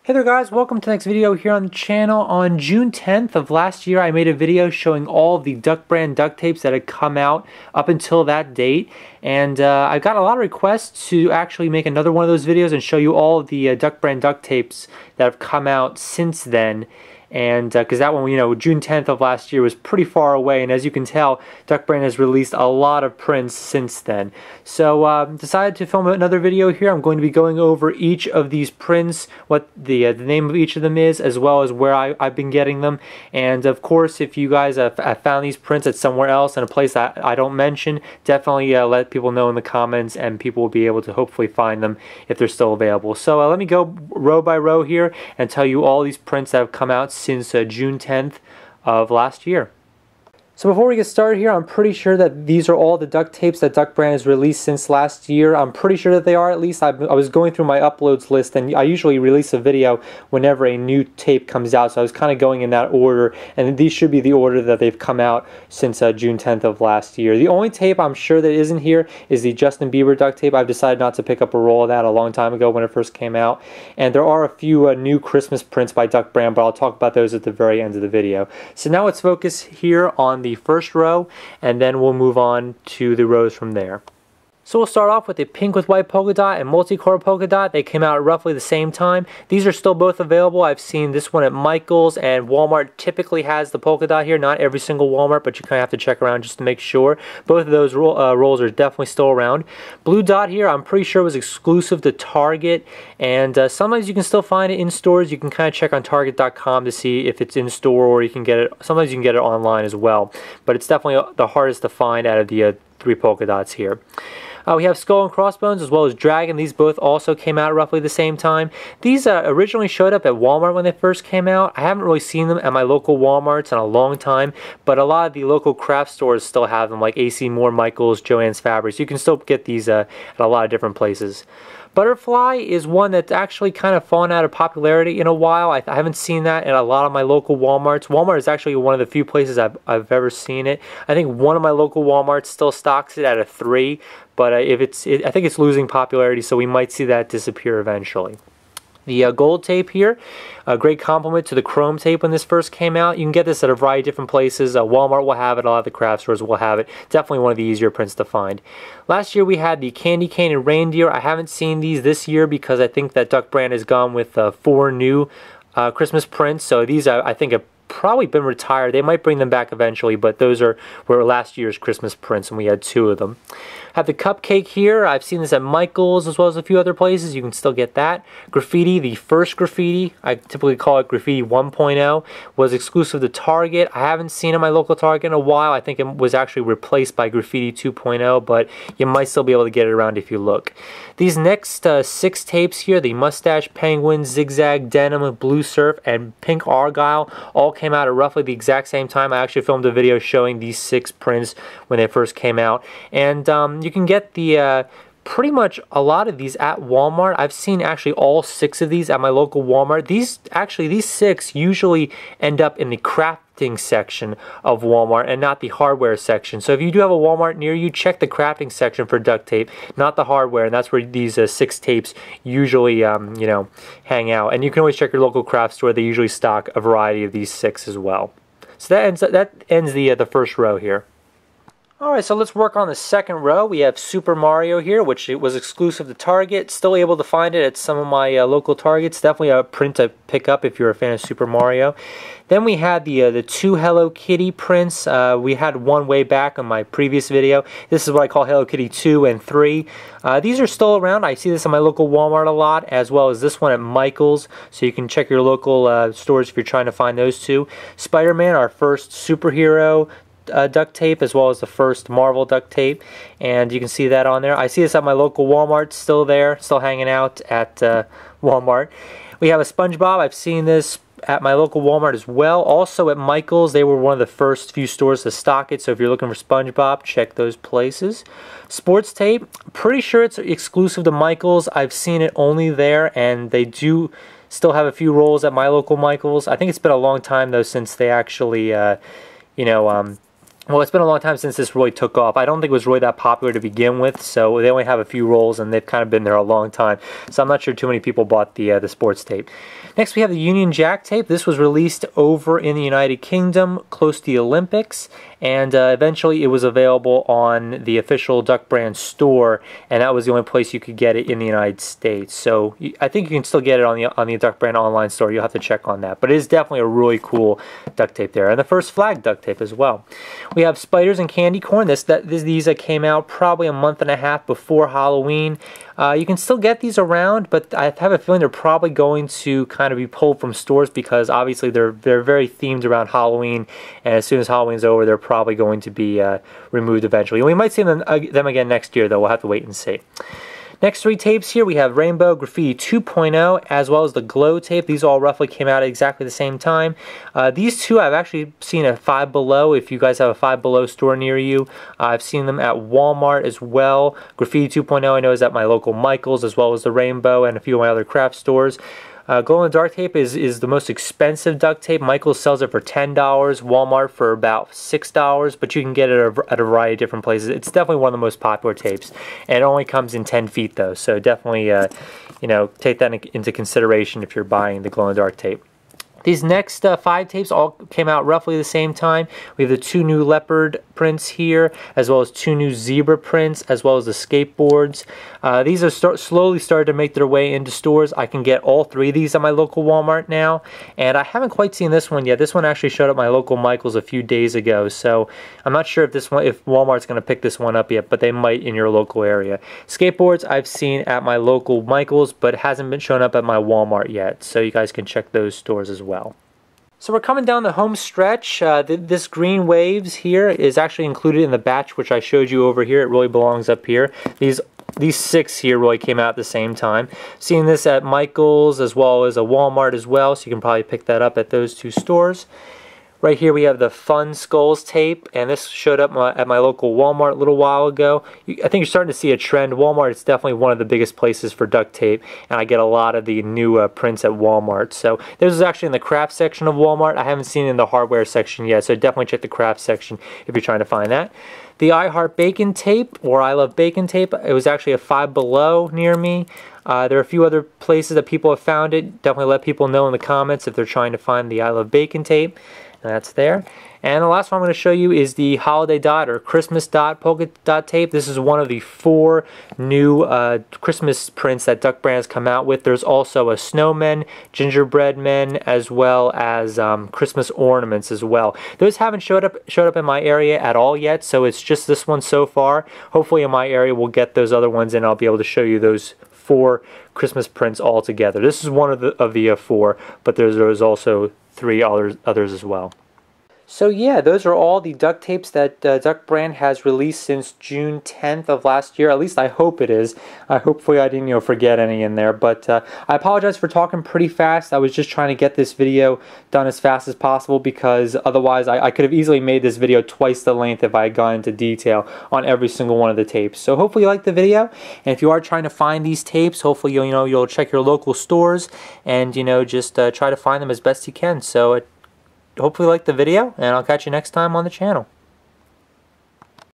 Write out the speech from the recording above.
Hey there guys, welcome to the next video here on the channel. On June 10th of last year, I made a video showing all of the Duck brand duct tapes that had come out up until that date. And I got a lot of requests to actually make another one of those videos and show you all of the Duck brand duct tapes that have come out since then. And because that one, June 10th of last year was pretty far away, and as you can tell, Duck brand has released a lot of prints since then. So decided to film another video here. I'm going to be going over each of these prints, what the name of each of them is, as well as where I've been getting them. And of course, if you guys have found these prints at somewhere else in a place that I don't mention, definitely let people know in the comments, and people will be able to hopefully find them if they're still available. So let me go row by row here and tell you all these prints that have come out since June 10th of last year. So before we get started here, I'm pretty sure that these are all the duct tapes that Duck brand has released since last year. I'm pretty sure that they are, at least. I was going through my uploads list, and I usually release a video whenever a new tape comes out, so I was kind of going in that order, and these should be the order that they've come out since June 10th of last year. The only tape I'm sure that isn't here is the Justin Bieber duct tape. I've decided not to pick up a roll of that a long time ago when it first came out, and there are a few new Christmas prints by Duck brand, but I'll talk about those at the very end of the video. So now let's focus here on the first row, and then we'll move on to the rows from there. So we'll start off with the pink with white polka dot and multicolor polka dot. They came out at roughly the same time. These are still both available. I've seen this one at Michael's, and Walmart typically has the polka dot here. Not every single Walmart, but you kind of have to check around just to make sure. Both of those rolls are definitely still around. Blue dot here, I'm pretty sure was exclusive to Target, and sometimes you can still find it in stores. You can kind of check on Target.com to see if it's in store, or you can get it. Sometimes you can get it online as well, but it's definitely the hardest to find out of the three polka dots here. We have Skull and Crossbones as well as Dragon. These both also came out roughly the same time. These originally showed up at Walmart when they first came out. I haven't really seen them at my local Walmarts in a long time, but a lot of the local craft stores still have them, like AC Moore, Michael's, Joann's Fabrics. You can still get these at a lot of different places. Butterfly is one that's actually kind of fallen out of popularity in a while. I haven't seen that in a lot of my local Walmarts. Walmart is actually one of the few places I've ever seen it. I think one of my local Walmarts still stocks it at a 3, but I think it's losing popularity, so we might see that disappear eventually. The gold tape here, a great compliment to the chrome tape when this first came out. You can get this at a variety of different places. Walmart will have it, a lot of the craft stores will have it. Definitely one of the easier prints to find. Last year we had the Candy Cane and Reindeer. I haven't seen these this year because I think that Duck brand has gone with 4 new Christmas prints. So these I think have probably been retired. They might bring them back eventually, but those were last year's Christmas prints, and we had 2 of them. I have the cupcake here. I've seen this at Michael's as well as a few other places. You can still get that. Graffiti, the first Graffiti, I typically call it Graffiti 1.0, was exclusive to Target. I haven't seen it at my local Target in a while. I think it was actually replaced by Graffiti 2.0, but you might still be able to get it around if you look. These next 6 tapes here, the Mustache Penguin, Zigzag, Denim, Blue Surf, and Pink Argyle, all came out at roughly the exact same time. I actually filmed a video showing these 6 prints when they first came out, and you can get the pretty much a lot of these at Walmart. I've seen actually all 6 of these at my local Walmart. These 6 usually end up in the crafting section of Walmart and not the hardware section. So if you do have a Walmart near you, check the crafting section for duct tape, not the hardware, and that's where these 6 tapes usually hang out. And you can always check your local craft store. They usually stock a variety of these 6 as well. So that ends the first row here. Alright, so let's work on the second row. We have Super Mario here, which it was exclusive to Target. Still able to find it at some of my local Targets. Definitely a print to pick up if you're a fan of Super Mario. Then we had the 2 Hello Kitty prints. We had one way back on my previous video. This is what I call Hello Kitty 2 and 3. These are still around. I see this in my local Walmart a lot, as well as this one at Michael's. So you can check your local stores if you're trying to find those 2. Spider-Man, our first superhero duct tape, as well as the first Marvel duct tape, and you can see that on there. I see this at my local Walmart, still there, still hanging out at Walmart. We have a SpongeBob. I've seen this at my local Walmart as well. Also at Michael's, they were one of the first few stores to stock it, so if you're looking for SpongeBob, check those places. Sports tape, pretty sure it's exclusive to Michael's. I've seen it only there, and they do still have a few rolls at my local Michael's. I think it's been a long time though since they actually Well, it's been a long time since this really took off. I don't think it was really that popular to begin with, so they only have a few rolls, and they've kind of been there a long time. So I'm not sure too many people bought the sports tape. Next, we have the Union Jack tape. This was released over in the United Kingdom, close to the Olympics, and eventually it was available on the official Duck Brand store, and that was the only place you could get it in the United States. So I think you can still get it on the Duck Brand online store. You'll have to check on that, but it is definitely a really cool duct tape there, and the first flag duct tape as well. We have spiders and candy corn. These came out probably a month and a half before Halloween. You can still get these around, but I have a feeling they're probably going to kind of be pulled from stores because obviously they're very themed around Halloween, and as soon as Halloween's over, they're probably going to be removed eventually. And we might see them again next year, though. We'll have to wait and see. Next three tapes here, we have Rainbow Graffiti 2.0 as well as the Glow tape. These all roughly came out at exactly the same time. These two I've actually seen at Five Below. If you guys have a Five Below store near you, I've seen them at Walmart as well. Graffiti 2.0 I know is at my local Michael's as well as the Rainbow and a few of my other craft stores. Glow-in-the-dark tape is the most expensive duct tape. Michael's sells it for $10, Walmart for about $6, but you can get it at a variety of different places. It's definitely one of the most popular tapes, and it only comes in 10 feet though, so definitely you know, take that into consideration if you're buying the glow-in-the-dark tape. These next 5 tapes all came out roughly the same time. We have the 2 new leopard prints here, as well as 2 new zebra prints, as well as the skateboards. These are slowly started to make their way into stores. I can get all 3 of these at my local Walmart now, and I haven't quite seen this one yet. This one actually showed up at my local Michael's a few days ago, so I'm not sure if Walmart's going to pick this one up yet, but they might in your local area. Skateboards I've seen at my local Michael's, but it hasn't been shown up at my Walmart yet, so you guys can check those stores as well. So we're coming down the home stretch. This green waves here is actually included in the batch which I showed you over here. It really belongs up here. These 6 here really came out at the same time. Seeing this at Michael's as well as a Walmart as well, so you can probably pick that up at those 2 stores. Right here we have the Fun Skulls tape, and this showed up at my local Walmart a little while ago. I think you're starting to see a trend. Walmart is definitely one of the biggest places for duct tape, and I get a lot of the new prints at Walmart. So this is actually in the craft section of Walmart. I haven't seen it in the hardware section yet, so definitely check the craft section if you're trying to find that. The I Heart Bacon tape, or I Love Bacon tape, it was actually a Five Below near me. There are a few other places that people have found it. Definitely let people know in the comments if they're trying to find the I Love Bacon tape. And that's there. And the last one I'm going to show you is the Holiday Dot or Christmas Dot polka dot tape. This is one of the 4 new Christmas prints that Duck Brand has come out with. There's also a snowman, gingerbread men, as well as Christmas ornaments as well. Those haven't showed up in my area at all yet, so it's just this one so far. Hopefully in my area we'll get those other ones and I'll be able to show you those 4 Christmas prints all together. This is one of the 4, but there's also 3 others as well. So yeah, those are all the duct tapes that Duck Brand has released since June 10th of last year. At least I hope it is. Hopefully I didn't forget any in there. But I apologize for talking pretty fast. I was just trying to get this video done as fast as possible because otherwise I could have easily made this video twice the length if I had gone into detail on every single one of the tapes. So hopefully you liked the video. And if you are trying to find these tapes, hopefully you'll check your local stores and just try to find them as best you can. So hopefully you liked the video, and I'll catch you next time on the channel.